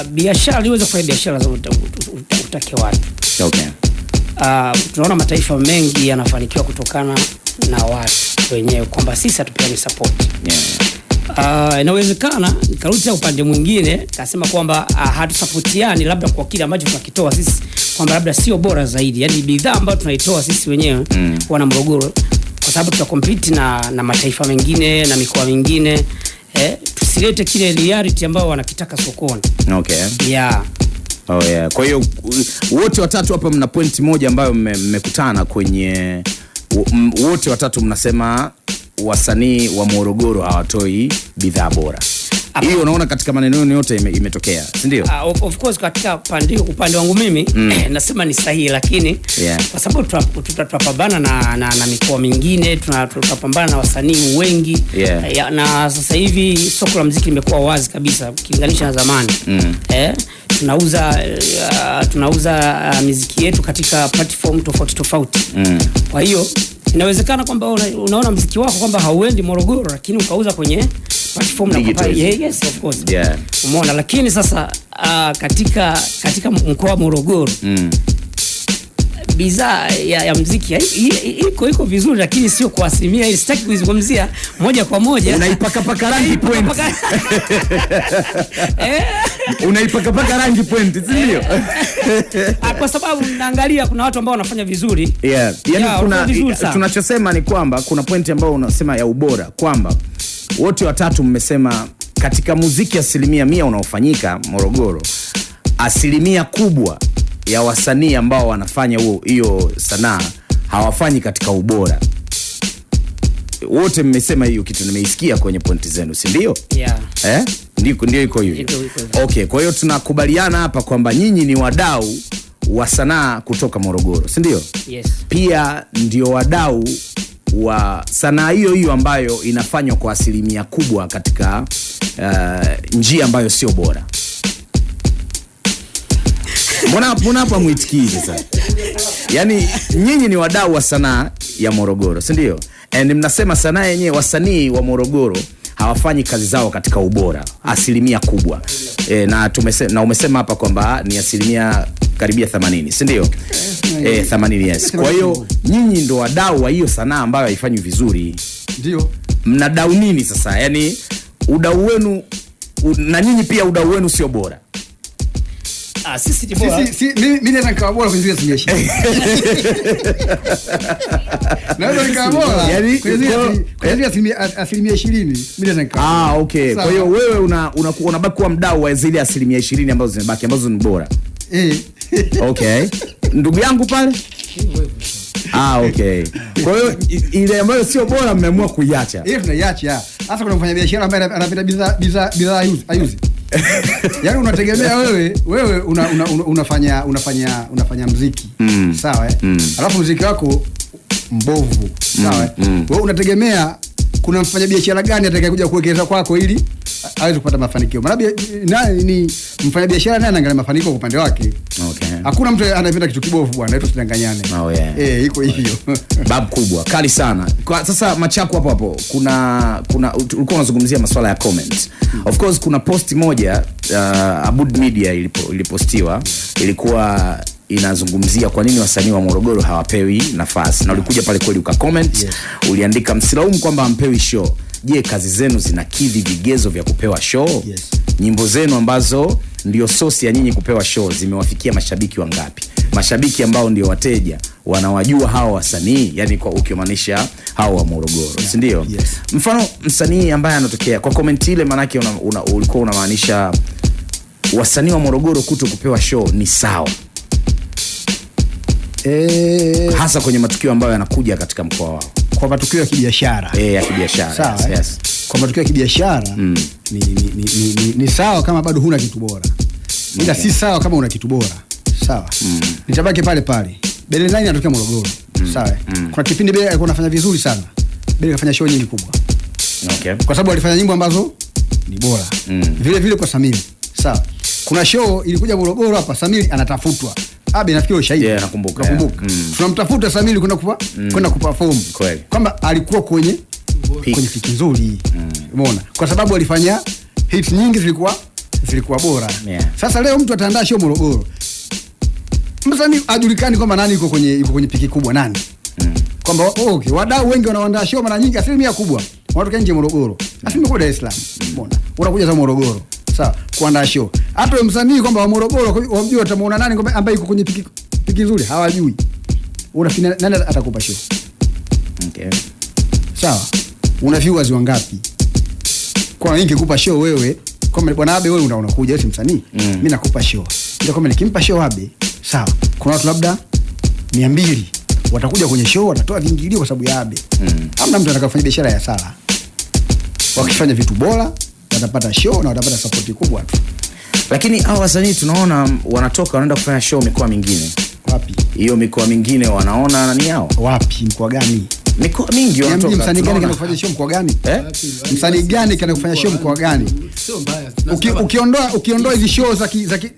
Biashara liweza kufanya biashara za utake watu. Okay. Tunaona mataifa mengi yanafanikiwa kutokana na watu wenyewe kwamba sisi hatupeani support. Inawezekana nikarudi upande mwingine kasema kwamba hatusapotiani labda kwa kile ambacho tunakitoa sisi kwamba labda sio bora zaidi. Yaani bidhaa ambayo tunaitoa sisi wenyewe wana Morogoro kwa sababu tutakompete na mataifa mengine na mikoa mingine. Tusilete kile reality ambao wanakitaka sokoni. Okay. Yeah. Oh yeah. Kwa hiyo wote watatu hapa mna point moja ambayo mmekutana kwenye wote watatu mnasema wasanii wa Morogoro hawatoi bidhaa bora. Hiyo unaona katika maneno yote imetokea, si ndio? Of course katika upande wangu mimi nasema ni sahihi, lakini kwa sababu tutapambana na mikoa mingine, tutapambana na wasanii wengi na sasa hivi soko la muziki limekuwa wazi kabisa ukilinganisha na zamani. Tunauza muziki yetu katika platform tofauti. Kwa hiyo inawezekana kwamba unaona muziki wako kwamba hauendi Morogoro lakini ukauza kwenye platform na kupata. Yes, of course. Yeah. Umeona, lakini sasa katika mkoa wa Morogoro bidhaa ya muziki iko vizuri lakini sio kwa asilimia ile. Sitaki kuzungumzia moja kwa moja. Unaipaka rangi point. Unaipaka rangi point, si ndio? Kwa sababu naangalia kuna watu ambao wanafanya vizuri. Yeah. Yaani tunachosema ni kwamba kuna point ambayo unasema ya ubora kwamba wote watatu mmesema katika muziki 100% unaofanyika Morogoro, asilimia kubwa ya wasanii ambao wanafanya hiyo sanaa hawafanyi katika ubora. Wote mmesema hiyo kitu, nimeisikia kwenye pointi zenu, si ndio? Yeah. Ndio iko hivyo. Okay, kwa hiyo tunakubaliana hapa kwamba nyinyi ni wadau wa sanaa kutoka Morogoro, si ndio? Yes. Pia ndio wadau wa sanaa hiyo ambayo inafanywa kwa asilimia kubwa katika njia ambayo sio bora. Mbona hapa muitikii sasa? Yaani nyinyi ni wadau wa sanaa ya Morogoro, si ndio? And mnasema sanaa yenyewe, wasanii wa Morogoro hawafanyi kazi zao katika ubora asilimia kubwa. Na umesema hapa kwamba ni asilimia karibia 80, si ndio? 80, yes. Kwa hiyo nyinyi ndo wadau wa hiyo sanaa ambayo haifanyi vizuri. Ndio. Mnadau nini sasa? Yaani udau wenu na nyinyi pia udau wenu sio bora. Sisi bora. Mimi naweza nikawa bora kwenye zile biashara. Naweza nikawa bora. Yaani kwenye asilimia 20 mimi naweza nikawa. Okay. Kwa hiyo wewe unabaki kuwa mdau wa zile asilimia 20 ambazo zimebaki ambazo ni bora. Okay. Ndugu yangu pale? Okay. Kwa hiyo ile ambayo sio bora mmeamua kuiacha. Tunaiacha. Hasa kuna mfanya biashara ambaye anapenda bidhaa ayuzi. Yaani unategemea wewe unafanya muziki. Sawa Alafu muziki wako mbovu. Sawa Wewe unategemea kuna mfanya biashara gani atakayekuja kuwekeza kwako ili aweze kupata mafanikio? Maana ni mfanya biashara naye anaangalia mafanikio kwa upande wake. Okay. Hakuna mtu anapenda kitu kibovu bwana, yetu tudanganyane. Iko hivyo. Bab kubwa, kali sana. Kwa sasa Machako hapo kuna ulikuwa unazungumzia masuala ya comment. Of course kuna post moja Abud Media ilipostiwa, ilikuwa inazungumzia kwa nini wasanii wa Morogoro hawapewi nafasi. Na ulikuja pale kweli ukacomment, uliandika msilaumu kwamba hampewi show. Je, kazi zenu zinakidhi vigezo vya kupewa show? Nyimbo zenu ambazo ndio source ya nyinyi kupewa show zimewafikia mashabiki wangapi? Mashabiki ambao ndio wateja wanawajua hao wasanii, yani kwa ukimaanisha hao wa Morogoro, si ndio? Mfano msanii ambaye anatokea kwa comment ile, maana yake ulikuwa unamaanisha wasanii wa Morogoro kuto kupewa show ni sawa. Hasa kwenye matukio ambayo yanakuja katika mkoa wao. Kwa matukio ya kibiashara. Ya kibiashara. Yes. Kwa matukio ya kibiashara ni sawa kama bado huna kitu bora. Ila si sawa kama una kitu bora. Sawa. Nitabaki pale. Bele Nine anatokea Morogoro. Sawa. Kuna kipindi Bele alikuwa anafanya vizuri sana. Bele kafanya show nyingi kubwa. Okay. Kwa sababu alifanya nyimbo ambazo ni bora. Vile kwa Samiri. Sawa. Kuna show ilikuja Morogoro hapa, Samiri anatafutwa. Nafikiri shahidi. Nakumbuka. Tunamtafuta Samiri kwenda kuperform. Kwamba alikuwa kwenye fiki nzuri. Umeona? Kwa sababu alifanya hits nyingi zilikuwa zilikuwa bora. Yeah. Sasa leo mtu ataandaa show Morogoro, msanii ajulikani kwamba nani yuko kwenye piki kubwa nani, kwamba okay, wadau wengi wanaandaa show mara nyingi, asilimia kubwa wanatoka nje Morogoro, asilimia kubwa Dar es Salaam. Umeona, unakuja za Morogoro sawa kuandaa show. Hata wewe msanii kwamba wa Morogoro wamjua, utamuona nani kwamba ambaye yuko kwenye piki nzuri, hawajui. Unafikiri nani atakupa show? Okay. Sawa, una viewers wangapi? Kwa nini nikupa show wewe kama bwana Abe, wewe unakuja eti msanii, mimi nakupa show, ndio kama nikimpa show Abe, sawa, kuna watu labda 200 watakuja kwenye show, watatoa viingilio kwa sababu ya Abe. Hamna mtu atakayefanya biashara ya sala. Wakifanya vitu bora watapata show na watapata support kubwa tu. Lakini hao wasanii tunaona wanatoka wanaenda kufanya show mikoa mingine. Wapi? Hiyo mikoa mingine wanaona nani yao? Wapi? Mkoa gani? Mikoa mingi wanatoka. Msanii gani kana kufanya show mkoa gani? Msanii gani kana kufanya show mkoa gani? Sio mbaya. Ukiondoa hizo show za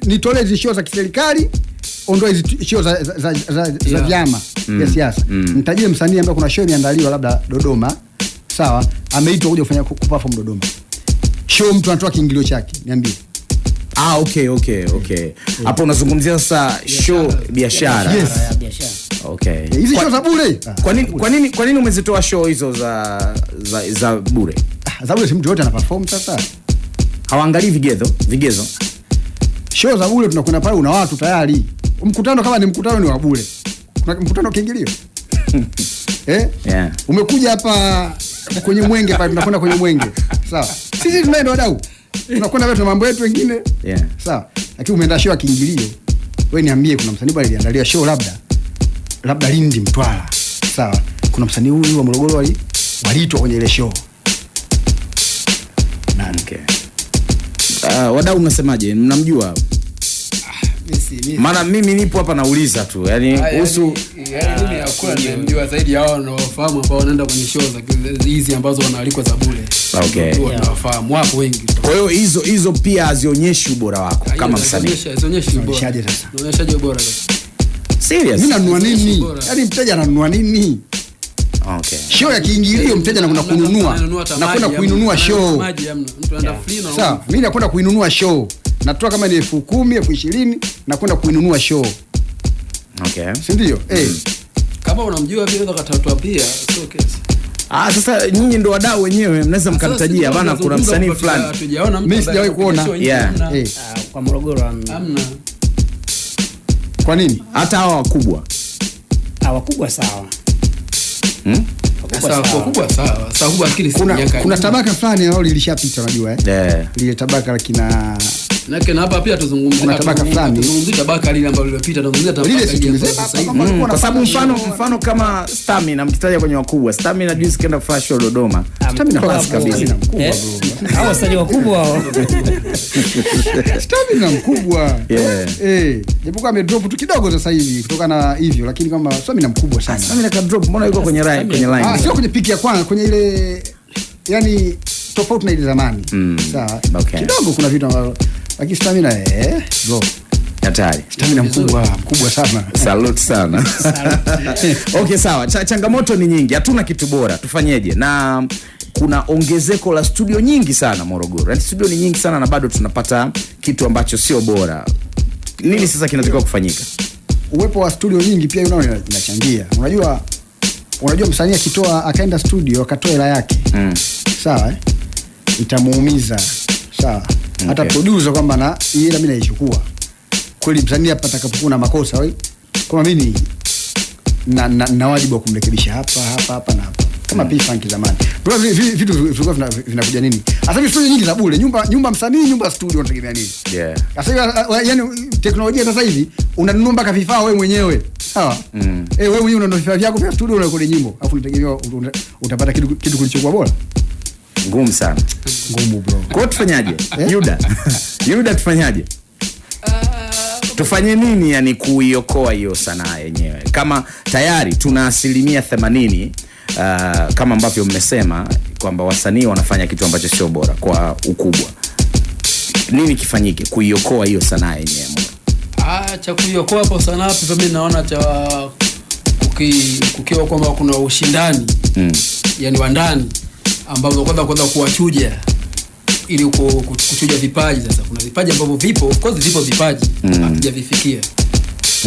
nitolee hizo show za kiserikali, ondoa hizo show za vyama ya siasa. Nitajie msanii ambaye kuna show imeandaliwa labda Dodoma, sawa, ameitwa kuja kufanya kuperform Dodoma. Show mtu anatoa kiingilio chake, niambie. Okay. Hapo unazungumzia sasa show biashara. Yes. Biashara. Okay. Hizi show za bure. Kwa nini umezitoa show hizo za bure? Za bure si mtu yote ana perform sasa. Hawaangalii vigezo. Show za bure tunakwenda pale, una watu tayari. Mkutano kama ni mkutano ni wa bure. Kuna mkutano kiingilio. Yeah. Umekuja hapa kwenye Mwenge pale, tunakwenda kwenye Mwenge. Sawa. Sisi tunaenda wadau. Tunakwenda wewe, tuna mambo yetu mengine. Yeah. Sawa. Lakini umeenda show ya kiingilio. Wewe niambie, kuna msanii bali aliandalia show labda Lindi, Mtwara. Sawa. Kuna msanii huyu wa Morogoro waliitwa kwenye ile show. Nani? Okay. Wadau unasemaje? Mnamjua? Maana mimi nipo hapa nauliza tu. Yaani kuhusu mimi hakuna nimjua zaidi ya wao wanaofahamu ambao wanaenda kwenye show za hizi ambazo wanaalikwa za bure. Okay. Wanafahamu wapo wengi. Kwa hiyo hizo pia hazionyeshi ubora wako kama msanii. Hazionyeshi ubora. Unaonyeshaje ubora sasa? Serious? Mimi nanunua nini? Yaani mteja ananunua nini? Okay. Show ya kiingilio mteja anakwenda kununua. Nakwenda kuinunua show. Mtu anaenda free na. Sawa, mimi nakwenda kuinunua show. Natoa kama ni 10,000, 20,000 nakwenda kuinunua show. Okay. Si ndio? Kama unamjua pia unaweza kutatua pia, sio kesi. Sasa nyinyi ndio wadau wenyewe, mnaweza mkamtajia bana, kuna msanii fulani. Mimi sijawahi kuona. Kwa Morogoro hamna. Kwa nini? Hata hao wakubwa. Wakubwa sawa. Kubwa sawa. Sawa kubwa akili si miaka. Kuna tabaka fulani ambalo lilishapita, unajua lile tabaka la kina na hapa pia tuzungumzie tabaka fulani. Tuzungumzie tabaka lile ambalo lilipita, tuzungumzie tabaka lile sasa hivi. Kwa sababu mfano kama Stamina mkitaja kwenye wakubwa, Stamina juzi kaenda kufanya show Dodoma. Stamina class kabisa. Hao wasanii wakubwa hao. Stamina mkubwa. Japokuwa amedrop tu kidogo sasa hivi kutokana na hivyo, lakini kama Stamina mkubwa sana. Stamina ka drop, mbona yuko kwenye line? Sio kwenye piki ya kwanza, kwenye ile yani tofauti na ile zamani. Sawa. Okay. Kidogo kuna vitu ambavyo lakini Stamina bro hatari. Stamina mkubwa sana. Salute sana. Okay, sawa. Changamoto ni nyingi. Hatuna kitu bora. Tufanyeje? Na kuna ongezeko la studio nyingi sana Morogoro. Yaani studio ni nyingi sana na bado tunapata kitu ambacho sio bora. Nini sasa kinatakiwa kufanyika? Uwepo wa studio nyingi pia unachangia. Unajua msanii akitoa akaenda studio akatoa hela yake. Sawa itamuumiza. Sawa. Hata producer kwamba na hii mimi naichukua. Kweli msanii hapa atakapokuwa na makosa wewe. Kama mimi na wajibu wa kumrekebisha hapa na hapa. Kama P-Funk zamani. Bro, vitu vilikuwa vinakuja nini? Sasa hivi studio nyingi za bure, nyumba msanii, nyumba studio unategemea nini? Sasa hivi yani teknolojia sasa hivi unanunua mpaka vifaa wewe mwenyewe. Sawa? Wewe mwenyewe unanunua vifaa vyako vya studio unarekodi nyimbo. Alafu unategemea utapata kitu kilichokuwa bora. Ngumu sana. Ngumu bro. Kwa tufanyaje? Yuda tufanyaje? Tufanye nini yani kuiokoa hiyo sanaa yenyewe? Kama tayari tuna 80% kama ambavyo mmesema kwamba wasanii wanafanya kitu ambacho sio bora kwa ukubwa. Nini kifanyike kuiokoa hiyo sanaa yenyewe? Cha kuiokoa hapo sanaa pia mimi naona cha kukiwa kwamba kuna ushindani. Yani wa ndani ambao kwanza kuwachuja ili kuchuja vipaji. Sasa kuna vipaji ambavyo vipo, of course vipo vipaji hatujavifikia.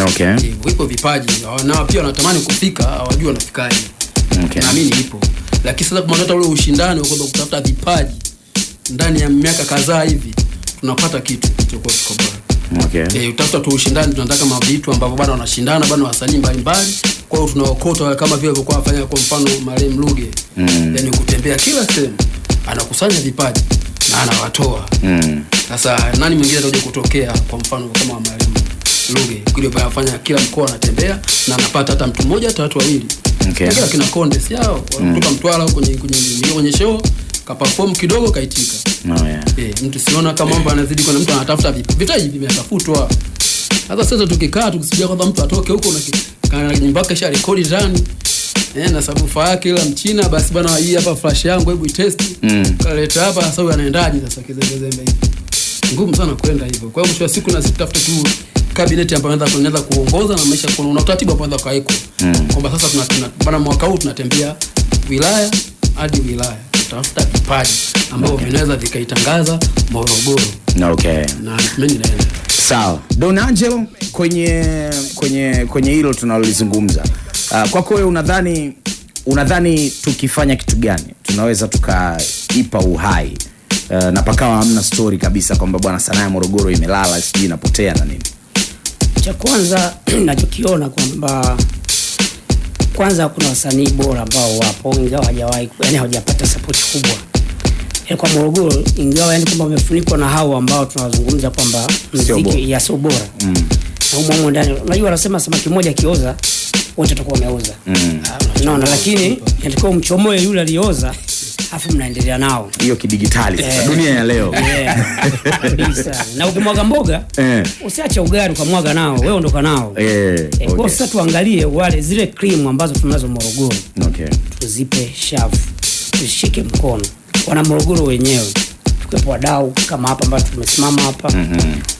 Okay. Vipo vipaji na pia wanatamani kufika, hawajui wanafikaje. Okay. Naamini ipo. Lakini sasa kumaliza ule ushindani wa kwenda kutafuta vipaji ndani ya miaka kadhaa hivi tunapata kitu kilichokuwa kiko bora. Okay. Utafuta tu ushindani, tunataka mavitu ambavyo bado wanashindana, bado wasanii mbalimbali. Kwa hiyo tunaokota kama vile walikuwa wafanya kwa mfano Marem Luge. Yaani kutembea kila sehemu anakusanya vipaji na anawatoa. Sasa nani mwingine atakuja kutokea kwa mfano kama Marem Luge? Kile anafanya kila mkoa anatembea na anapata hata mtu mmoja hata watu wawili. Okay. Kila kina Konde si hao kutoka Mtwara kwenye show ka perform kidogo kaitika. Mtu siona kama mambo anazidi kwa mtu anatafuta vitaji vimetafutwa. Sasa sasa tukikaa tukisubia kwamba mtu atoke huko na nyumba kesha record ndani na subwoofer yake ila mchina, basi bwana hii hapa flash yangu hebu itest. Kaleta hapa sasa huyu anaendaje sasa kizembezembe hivi. Ngumu sana kwenda hivyo. Kwa hiyo mwisho wa siku na sitafuta tu cabinet ambayo inaweza kuongoza na maisha kuna utaratibu ambao unaweza kaiko. Kwamba sasa bana mwaka huu tunatembea wilaya hadi wilaya. Tutafuta vipaji ambao vinaweza vikaitangaza Morogoro. Okay. Na mimi naenda. Sawa. Don Angelo kwenye hilo tunalolizungumza. Kwako wewe unadhani tukifanya kitu gani tunaweza tukaipa uhai na pakawa hamna story kabisa kwamba bwana sanaa ya Morogoro imelala sijui inapotea na nini? Cha kwanza ninachokiona kwamba kwanza kuna wasanii bora ambao wapo ingawa hawajawahi yani hawajapata support kubwa. Kwa Morogoro ingawa yani kwamba wamefunikwa na hao ambao tunawazungumza kwamba muziki ya sio bora. Na humo ndani unajua wanasema samaki mmoja kioza wote tutakuwa wameoza. Unaona lakini yatakuwa mchomoe yule alioza afu mnaendelea nao. Hiyo kidigitali sasa dunia ya leo. Kabisa. Na ukimwaga mboga usiache ugali ukamwaga nao wewe ondoka nao. Kwa sasa tuangalie wale zile cream ambazo tunazo Morogoro. Okay. Tuzipe shavu. Tushike mkono. Wana Morogoro wenyewe. Tukiwepo wadau kama hapa ambao tumesimama hapa.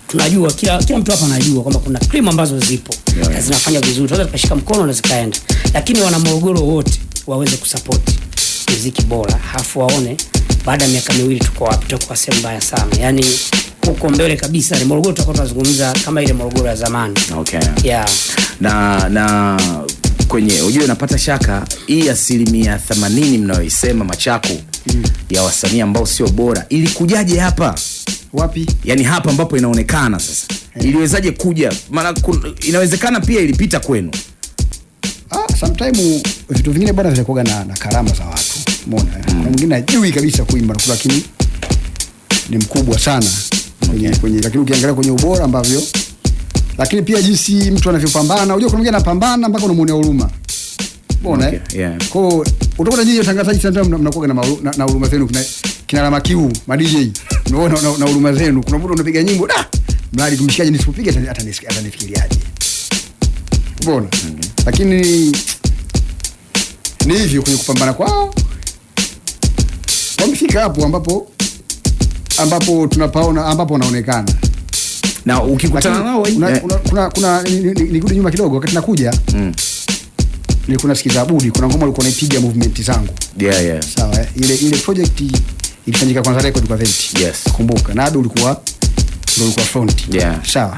Tunajua kila mtu hapa anajua kwamba kuna cream ambazo zipo na zinafanya vizuri. Tunaweza tukashika mkono na zikaenda. Lakini wana Morogoro wote waweze kusupport muziki bora. Hafu waone baada ya miaka 2 tuko wapi, tuko sehemu mbaya sana. Yaani huko mbele kabisa ni Morogoro tutakuwa tunazungumza kama ile Morogoro ya zamani. Okay. Yeah. Na kwenye unajua napata shaka hii 80% mnaoisema Machako ya wasanii ambao sio bora ili kujaje hapa? Wapi? Yaani hapa ambapo inaonekana sasa. Iliwezaje kuja? Maana inawezekana pia ilipita kwenu. Sometime vitu vingine bwana vinakuwa na karama za watu. Umeona? Kuna mwingine hajui kabisa kuimba lakini ni mkubwa sana kwenye lakini ukiangalia kwenye ubora ambavyo lakini pia jinsi mtu anavyopambana, unajua kuna mwingine anapambana mpaka unamuonea huruma. Umeona? Okay, yeah. Kwa utakuta nyinyi watangazaji sana mnakuwa na huruma zenu kina Rama Kiu, ma DJ. Unaona na huruma zenu. Kuna mtu unapiga nyimbo mradi tumshikaje nisipopiga atanifikiriaje. Umeona? Lakini ni hivyo kwenye kupambana kwao. Wamefika hapo ambapo tunapaona ambapo wanaonekana. Na ukikutana nao kuna nirudi nyuma kidogo wakati nakuja. Nilikuwa nasikiza Abudi, kuna ngoma alikuwa anaipiga movement zangu. Yeah. Sawa, ile project ilifanyika kwanza record kwa Venti. Yes. Kumbuka. Na Abudi ulikuwa front. Yeah. Sawa.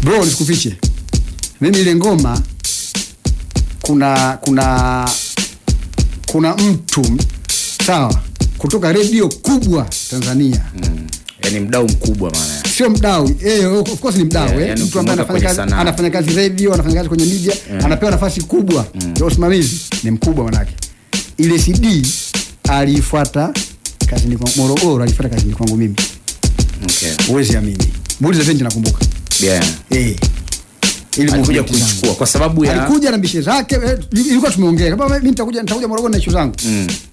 Bro, nisikufiche. Mimi ile ngoma kuna mtu sawa kutoka radio kubwa Tanzania. Yaani mdau mkubwa maana. Sio mdau. Of course ni mdau mtu ambaye anafanya kazi radio, anafanya kazi kwenye media, anapewa nafasi kubwa ya usimamizi, ni mkubwa manake. Ile CD alifuata kazi ni kwa Morogoro, alifuata kazi ni kwangu mimi. Okay. Uwezi amini. Muulize Venti nakumbuka. Yeah. Ili mkuja kuichukua kwa sababu ya alikuja na mbishe zake, ilikuwa tumeongea kama mimi nitakuja Morogoro na issue zangu.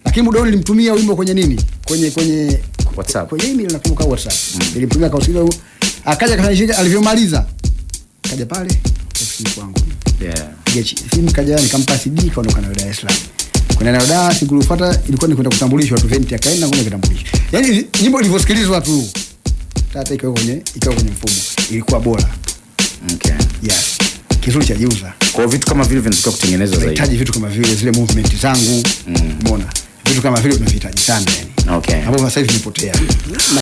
Lakini muda ule nilimtumia wimbo kwenye nini? Kwenye WhatsApp. Kwenye email nakumbuka WhatsApp. Nilimtumia kwa usiku akaja kanishika alivyomaliza. Kaja pale ofisini kwangu. Yeah. Simu kaja nikampa CD kaondoka nayo Dar es Salaam. Kuna nayo Dar siku iliyofuata ilikuwa ni kwenda kutambulishwa watu Venti akaenda ngoma kitambulisho. Yaani nyimbo ilivyosikilizwa tu tata ikawa kwenye mfumo. Ilikuwa bora. Okay. Yes. Kizuri cha jiuza. Kwa vitu kama vile vinataka kutengenezwa zaidi. Nahitaji vitu kama vile zile movement zangu. Umeona? vitu kama vile tunavihitaji sana yani. Okay. Hapo sasa hivi vimepotea.